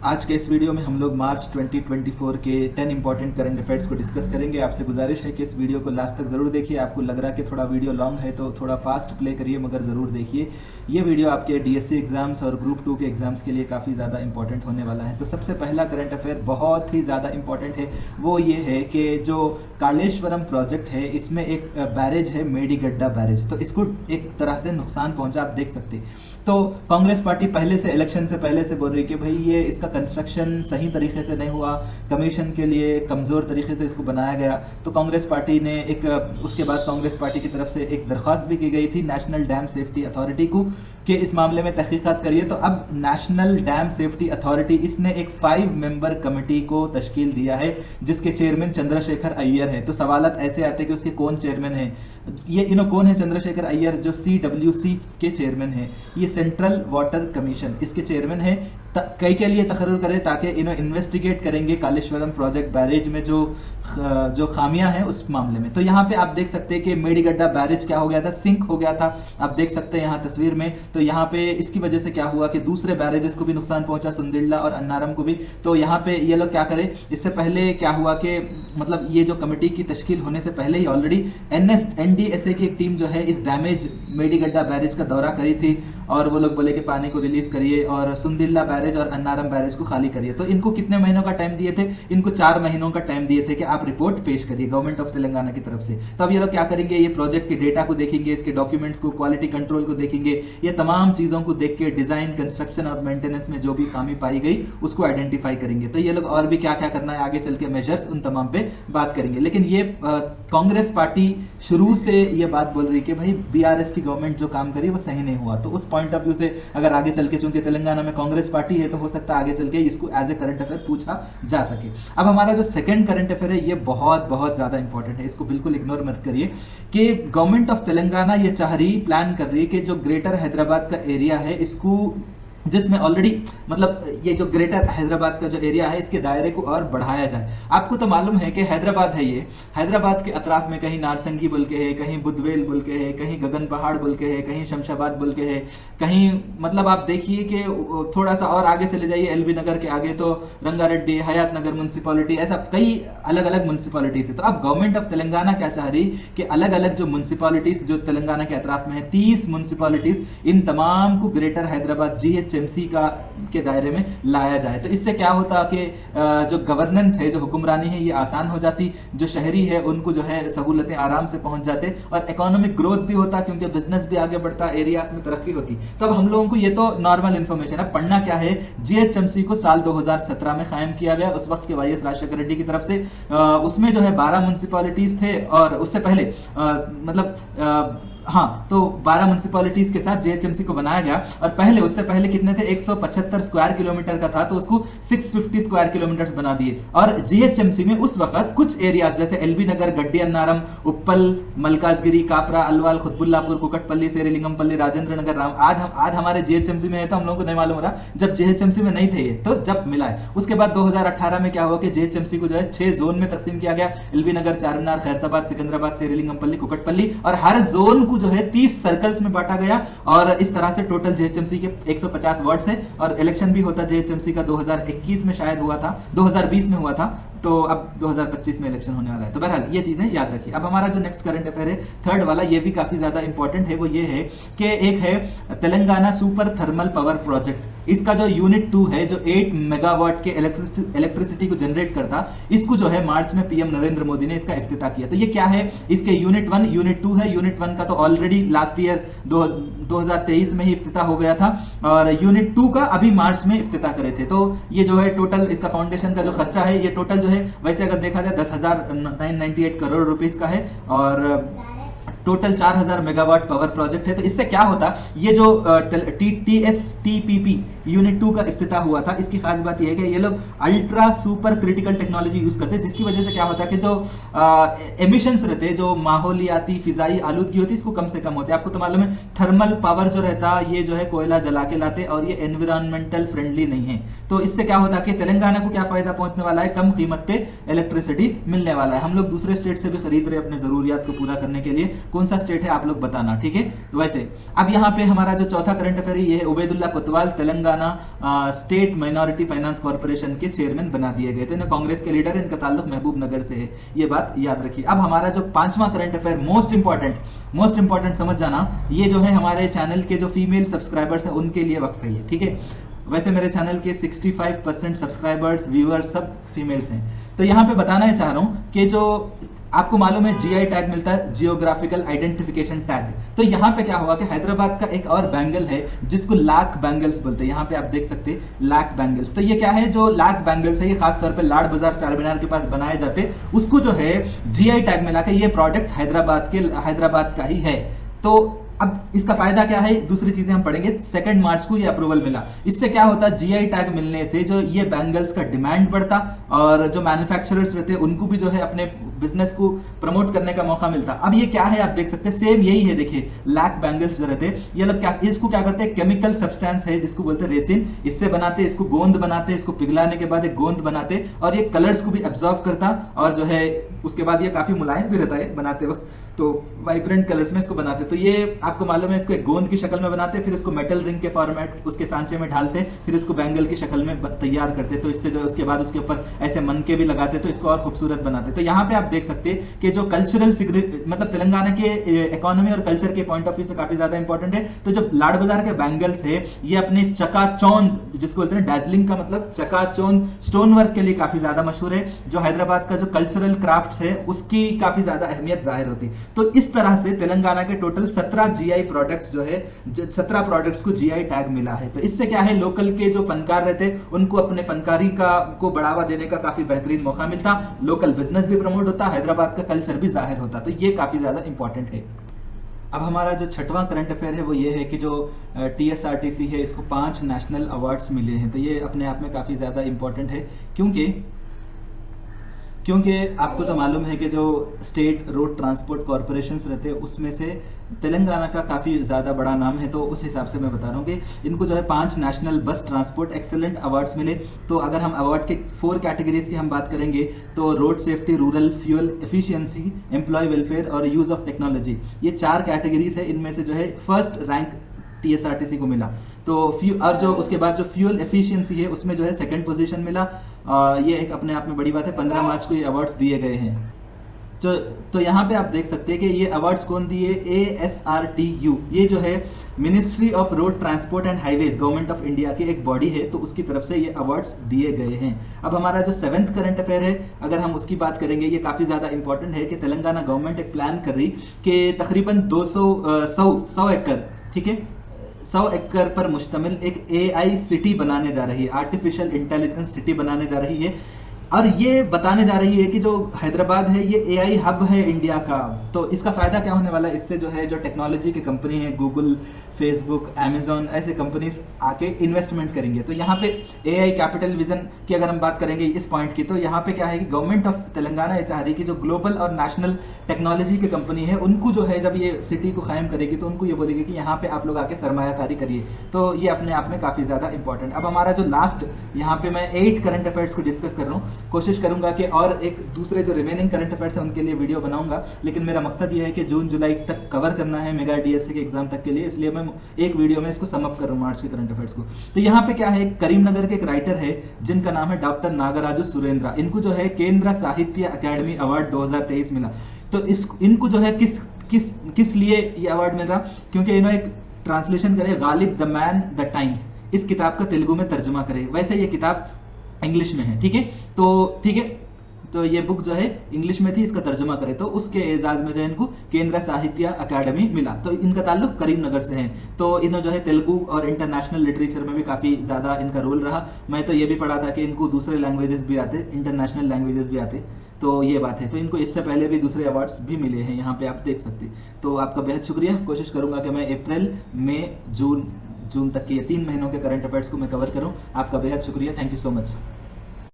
आज के इस वीडियो में हम लोग मार्च 2024 के 10 इंपॉर्टेंट करंट अफेयर्स को डिस्कस करेंगे। आपसे गुजारिश है कि इस वीडियो को लास्ट तक ज़रूर देखिए। आपको लग रहा है कि थोड़ा वीडियो लॉन्ग है तो थोड़ा फास्ट प्ले करिए, मगर ज़रूर देखिए। ये वीडियो आपके डीएससी एग्जाम्स और ग्रुप 2 के एग्जाम्स के लिए काफ़ी ज़्यादा इंपॉर्टेंट होने वाला है। तो सबसे पहला करंट अफेयर बहुत ही ज़्यादा इंपॉर्टेंट है, वो ये है कि जो कालेश्वरम प्रोजेक्ट है इसमें एक बैरेज है, मेडीगड्डा बैरेज। तो इसको एक तरह से नुकसान पहुंचा, आप देख सकते। तो कांग्रेस पार्टी पहले से, इलेक्शन से पहले से बोल रही कि भाई ये इसका कंस्ट्रक्शन सही तरीके से नहीं हुआ, कमीशन के लिए कमज़ोर तरीके से इसको बनाया गया। तो कांग्रेस पार्टी ने उसके बाद कांग्रेस पार्टी की तरफ से एक दरख्वास्त भी की गई थी नेशनल डैम सेफ्टी अथॉरिटी को कि इस मामले में तहकीकात करिए। तो अब नेशनल डैम सेफ्टी अथॉरिटी इसने एक 5 मेंबर कमेटी को तश्कील दिया है, जिसके चेयरमैन चंद्रशेखर अय्यर है। तो सवालात ऐसे आते हैं कि उसके कौन चेयरमैन है, ये कौन है चंद्रशेखर अय्यर, जो CWC के चेयरमैन है। ये सेंट्रल वाटर कमीशन इसके चेयरमैन है। कई के लिए तकर्रुर करें ताकि इन्वेस्टिगेट करेंगे कालेश्वरम प्रोजेक्ट बैरेज में जो खामियां हैं उस मामले में। तो यहाँ पे आप देख सकते हैं कि मेडीगड्डा बैरेज क्या हो गया था, सिंक हो गया था। आप देख सकते हैं यहाँ तस्वीर में। तो यहाँ पे इसकी वजह से क्या हुआ कि दूसरे बैरेजेस को भी नुकसान पहुंचा, सुंदिल्ला और अन्नारम को भी। तो यहाँ पे ये लोग क्या करें, इससे पहले क्या हुआ कि मतलब ये जो कमेटी की तश्कील होने से पहले ही ऑलरेडी NDSA की एक टीम जो है इस डैमेज मेडीगड्डा बैरेज का दौरा करी थी, और वो लोग बोले कि पानी को रिलीज करिए और सुंदिल्ला बैरेज और अन्नारम बैरेज को खाली करिए। तो इनको कितने महीनों का टाइम दिए थे, इनको 4 महीनों का टाइम दिए थे कि आप रिपोर्ट पेश करिए गवर्नमेंट ऑफ तेलंगाना की तरफ से। तो अब ये लोग क्या करेंगे, ये प्रोजेक्ट के डेटा को देखेंगे, इसके डॉक्यूमेंट्स को, क्वालिटी कंट्रोल को देखेंगे, ये तमाम चीजों को देख के डिजाइन, कंस्ट्रक्शन और मेंटेनेंस में जो भी खामी पाई गई उसको आइडेंटिफाई करेंगे। तो ये लोग और भी क्या क्या करना है आगे चल के मेजर्स, उन तमाम पे बात करेंगे। लेकिन ये कांग्रेस पार्टी शुरू से ये बात बोल रही कि भाई BRS की गवर्नमेंट जो काम करी वो सही नहीं हुआ। तो उस पॉइंट ऑफ व्यू से अगर आगे चल के, चूंकि तेलंगाना में कांग्रेस पार्टी है, तो हो सकता है आगे चल के इसको एज ए करंट अफेयर पूछा जा सके। अब हमारा जो सेकंड करंट अफेयर है ये बहुत बहुत ज्यादा इंपॉर्टेंट है, इसको बिल्कुल इग्नोर मत करिए। कि गवर्नमेंट ऑफ तेलंगाना ये चाह रही, प्लान कर रही है कि जो ग्रेटर हैदराबाद का एरिया है इसको, जिसमें ऑलरेडी मतलब ये जो ग्रेटर हैदराबाद का जो एरिया है इसके दायरे को और बढ़ाया जाए। आपको तो मालूम है कि हैदराबाद है, ये हैदराबाद के अतराफ में कहीं नारसंगी बोल के है, कहीं बुधवेल बोल के है, कहीं गगन पहाड़ बोल के है, कहीं शमशाबाद बोल के है, कहीं मतलब आप देखिए कि थोड़ा सा और आगे चले जाइए LB नगर के आगे तो रंगारेड्डी, हयात नगर म्यूनसिपालिटी, ऐसा कई अलग अलग म्यूनसिपालिटीज है। तो अब गवर्नमेंट ऑफ तेलंगाना क्या चाह रही कि अलग अलग जो म्यूनसिपालिटीज जो तेलंगाना के अतराफ में है, 30 म्यूनसिपालिटीज, इन तमाम को ग्रेटर हैदराबाद GHMC के दायरे में लाया जाए। तो इससे क्या होता कि जो गवर्नेंस है, जो हुक्मरानी है, ये आसान हो जाती, जो शहरी है उनको जो है सहूलतें आराम से पहुंच जाते, और इकोनॉमिक ग्रोथ भी होता क्योंकि बिजनेस भी आगे बढ़ता, एरियाज में तरक्की होती। तो अब हम लोगों को ये तो नॉर्मल इंफॉर्मेशन है, पढ़ना क्या है। GHMC को साल 2017 में कायम किया गया, उस वक्त के YS राजशेखर रेड्डी की तरफ से। उसमें जो है 12 म्यूनसिपालिटीज थे, और उससे पहले तो 12 म्यूनसिपालिटीज के साथ GHMC को बनाया गया। और पहले, उससे पहले कितने थे, 175 स्क्वायर किलोमीटर का था, तो उसको 650 स्क्वायर किलोमीटर बना दिए। और GHMC में उस वक्त कुछ एरियाज जैसे LB नगर, गड्डी अन्नारम, उप्पल, मलकाजगिरी, कापरा, अलवाल, खुतबुल्लापुर, कुकटपल्ली, सेरेलिंगमपल्ली, राजेंद्र नगर, राम, आज हमारे GHMC में है, तो हम लोगों को नहीं मालूम हो रहा जब GHMC में नहीं थे ये, तो जब मिला है। उसके बाद 2018 में क्या हुआ कि GHMC को जो है 6 जोन में तकसीम किया गया, LB नगर, चारमीनार, खैरताबाद, सिकंदराबाद, सेरेलिंगमपल्ली, कुकटपल्ली, और हर जोन को जो है 30 सर्कल्स में बांटा गया। और इस तरह से टोटल GHMC के 150 वार्ड्स है। और इलेक्शन भी होता GHMC का 2021 में शायद हुआ था, 2020 में हुआ था, तो अब 2025 में इलेक्शन होने वाला है। तो बहरहाल ये चीजें याद रखिए। अब हमारा जो नेक्स्ट करंट अफेयर है, थर्ड वाला, ये भी काफी ज्यादा इंपॉर्टेंट है। वो ये है कि एक है Telangana super thermal power project. इसका जो यूनिट 2 है, जो 8 मेगावाट के इलेक्ट्रिसिटी को जनरेट करता, इसको जो है मार्च में PM नरेंद्र मोदी ने इसका इफ्तिताह किया। तो ये क्या है, इसके यूनिट 1, यूनिट 2 है। यूनिट 1 का तो ऑलरेडी लास्ट ईयर 2023 में ही इफ्तिताह हो गया था, और यूनिट 2 का अभी मार्च में इफ्तिताह करे थे। तो ये जो है टोटल इसका फाउंडेशन का जो खर्चा है, ये टोटल जो है वैसे अगर देखा जाए 10,998 करोड़ रुपीस का है, और टोटल 4000 मेगावाट पावर प्रोजेक्ट है। तो इससे क्या होता, ये जो TSTPP यूनिट 2 का इफ्तिताह हुआ था, इसकी खास बात यह है कि ये लोग ultra super critical technology use करते हैं, जिसकी वजह से क्या होता है कि जो एमिशंस रहते हैं, जो माहौलियाती फिजाई आलूदगी होती है, इसको कम से कम होते हैं। आपको तो मालूम है थर्मल पावर जो रहता, ये जो है कोयला जला के लाते, और ये एनवायरमेंटल फ्रेंडली नहीं है। तो इससे क्या होता है कि तेलंगाना को क्या फायदा पहुंचने वाला है, कम कीमत पे इलेक्ट्रिसिटी मिलने वाला है। हम लोग दूसरे स्टेट से भी खरीद रहे हैं अपने जरूरियात को पूरा करने के लिए, कौन सा स्टेट है आप लोग बताना, ठीक है। तो वैसे अब यहाँ पे हमारा जो चौथा करंट अफेयर है ये है उबैदुल्ला कोतवाल Telangana state minority finance corporation के चेयरमैन बना दिए गए थे। इन्हें कांग्रेस के लीडर, इनका ताल्लुक महबूब नगर से है, ये बात याद रखिए। अब हमारा जो पांचवा करंट अफेयर मोस्ट इंपॉर्टेंट समझ जाना, ये जो है हमारे चैनल के जो फीमेल सब्सक्राइबर्स हैं उनके लिए वक्त है ये, ठीक है। वैसे मेरे चैनल के 65% सब्सक्राइबर्स व्यूअर्स सब फीमेल्स हैं। तो यहाँ पे बताना चाह रहा हूँ कि जो आपको मालूम है जीआई टैग मिलता है, जियोग्राफिकल आइडेंटिफिकेशन टैग। तो यहाँ पे क्या हुआ कि हैदराबाद का एक और बैंगल है जिसको लाख बैंगल्स बोलते हैं, यहाँ पे आप देख सकते हैं लाख बैंगल्स। तो ये क्या है, जो लाख बैंगल्स है ये खासतौर पे लाड बाजार चारमीनार के पास बनाए जाते, उसको जो है जीआई टैग मिला के ये प्रोडक्ट हैदराबाद का ही है। तो अब इसका फायदा क्या है, दूसरी चीजें हम पढ़ेंगे। 2 मार्च को ये अप्रूवल मिला, इससे क्या होता, जीआई टैग मिलने से जो ये बैंगल्स का डिमांड बढ़ता और जो मैन्युफैक्चरर्स रहते हैं उनको भी जो है अपने बिजनेस को प्रमोट करने का मौका मिलता। अब ये क्या है आप देख सकते हैं, सेम यही है, देखिए लाख बैंगल्स जो रहते हैं ये लोग क्या, इसको क्या करते हैं, केमिकल सब्सटेंस है जिसको बोलते हैं रेसिन, इससे बनाते, इसको गोंद बनाते, इसको पिघलाने के बाद एक गोंद बनाते और ये कलर्स को भी एब्जॉर्व करता और जो है उसके बाद ये काफी मुलायम भी रहता है बनाते वक्त, तो वाइब्रेंट कलर्स में इसको बनाते। तो ये आपको मालूम है, इसको एक गोंद की शक्ल में बनाते, फिर इसको मेटल रिंग के फॉर्मेट उसके सांचे में डालते, फिर इसको बैंगल की शक्ल में तैयार करते, तो इससे जो उसके बाद उसके ऊपर ऐसे मनके भी लगाते तो इसको और खूबसूरत बनाते। तो यहाँ पे आप देख सकते हैं कि जो कल्चरल मतलब तेलंगाना के इकोनॉमी और कल्चर के पॉइंट ऑफ व्यू से काफी ज्यादा इंपॉर्टेंट है। तो जो लाड बाजार के बैंगल्स है ये अपने चकाचौंध, जिसको बोलते हैं डैजलिंग का मतलब चकाचौंध स्टोन वर्क के लिए काफी ज्यादा मशहूर है। जो हैदराबाद का जो कल्चरल क्राफ्ट है उसकी काफी ज्यादा अहमियत जाहिर होती। तो इस तरह से तेलंगाना के टोटल 17 जीआई प्रोडक्ट्स जो है 17 प्रोडक्ट्स को जीआई टैग मिला है। तो इससे क्या है, लोकल के जो फनकार रहते उनको अपने फनकारी को बढ़ावा देने का काफी बेहतरीन मौका मिलता, लोकल बिजनेस भी प्रमोट होता, हैदराबाद का कल्चर भी जाहिर होता। तो ये काफी ज्यादा इंपॉर्टेंट है। अब हमारा जो छठवां करंट अफेयर है वो ये है कि जो टीएसआरटीसी है इसको 5 नेशनल अवार्ड्स मिले हैं। तो ये अपने आप में काफी ज्यादा इंपॉर्टेंट है क्योंकि आपको तो मालूम है कि जो स्टेट रोड ट्रांसपोर्ट कॉरपोरेशंस रहते हैं उसमें से तेलंगाना का काफ़ी ज़्यादा बड़ा नाम है। तो उस हिसाब से मैं बता रहा हूँ कि इनको जो है 5 नेशनल बस ट्रांसपोर्ट एक्सेलेंट अवार्ड्स मिले। तो अगर हम अवार्ड के 4 कैटेगरीज की हम बात करेंगे तो road safety, rural fuel efficiency, employ welfare और यूज़ ऑफ टेक्नोलॉजी, ये 4 कैटेगरीज है। इनमें से जो है फर्स्ट रैंक टीएसआरटीसी को मिला। तो और जो उसके बाद जो फ्यूल एफिशिएंसी है उसमें जो है 2nd पोजीशन मिला। ये एक अपने आप में बड़ी बात है। 15 मार्च को ये अवार्ड्स दिए गए हैं। तो यहाँ पे आप देख सकते हैं कि ये अवार्ड्स कौन दिए, ASRTU, ये जो है ministry of road transport and highways government of India की एक बॉडी है, तो उसकी तरफ से ये अवार्ड्स दिए गए हैं। अब हमारा जो 7th करंट अफेयर है अगर हम उसकी बात करेंगे, ये काफ़ी ज़्यादा इंपॉर्टेंट है कि तेलंगाना गवर्नमेंट एक प्लान कर रही कि तकरीबन 100 एकड़, ठीक है, 100 एकड़ पर मुश्तमिल एक AI सिटी बनाने जा रही है, आर्टिफिशियल इंटेलिजेंस सिटी बनाने जा रही है। और ये बताने जा रही है कि जो हैदराबाद है ये AI हब है इंडिया का। तो इसका फ़ायदा क्या होने वाला है, इससे जो है जो टेक्नोलॉजी की कंपनी है, गूगल, फेसबुक, अमेजोन, ऐसे कंपनीज आके इन्वेस्टमेंट करेंगे। तो यहाँ पे AI कैपिटल विजन की अगर हम बात करेंगे इस पॉइंट की, तो यहाँ पे क्या है कि गवर्नमेंट ऑफ तेलंगाना ये चाह रही है कि जो ग्लोबल और नेशनल टेक्नोलॉजी की कंपनी है उनको जो है जब ये सिटी को कायम करेगी तो उनको ये बोलेगी कि यहाँ पे आप लोग आके सरमायाकारी करिए। तो ये अपने आप में काफ़ी ज़्यादा इंपॉर्टेंट। अब हमारा जो लास्ट यहाँ पे मैं 8 करंट अफेयर्स को डिस्कस कर रहा हूँ, कोशिश करूंगा कि और एक दूसरे जो रिमेनिंग करंट अफेयर्स है उनके लिए वीडियो बनाऊंगा, लेकिन मेरा मकसद ये है कि जून जुलाई तक कवर करना है मेगा डीएससी के एग्जाम तक के लिए, इसलिए मैं एक वीडियो में इसको समअप कर रहा हूँ मार्च के करंट अफेयर्स को। तो यहाँ पे क्या है, करीमनगर के एक राइटर है जिनका नाम है डॉक्टर नागराजु सुरेंद्र। इनको जो है केंद्र साहित्य अकेडमी अवार्ड 2023 मिला। तो इनको जो है किस लिए ये अवार्ड मिल रहा, क्योंकि इन्होंने एक ट्रांसलेशन करे, Ghalib the man the times, इस किताब का तेलुगु में तर्जुमा करे। वैसे ये किताब इंग्लिश में है, ठीक है, तो ये बुक जो है इंग्लिश में थी, इसका तर्जुमा करे तो उसके एजाज में जो है इनको केंद्र साहित्य अकादमी मिला। तो इनका ताल्लुक करीमनगर से है। तो इन्होंने जो है तेलुगु और इंटरनेशनल लिटरेचर में भी काफ़ी ज़्यादा इनका रोल रहा। मैं तो ये भी पढ़ा था कि इनको दूसरे लैंग्वेजेस भी आते, इंटरनेशनल लैंग्वेजेस भी आते। तो ये बात है। तो इनको इससे पहले भी दूसरे अवार्ड्स भी मिले हैं, यहाँ पे आप देख सकते। तो आपका बेहद शुक्रिया। कोशिश करूँगा कि मैं अप्रैल, मई, जून तक के 3 महीनों के करंट अफेयर्स को मैं कवर करूँ। आपका बेहद शुक्रिया। Thank you so much.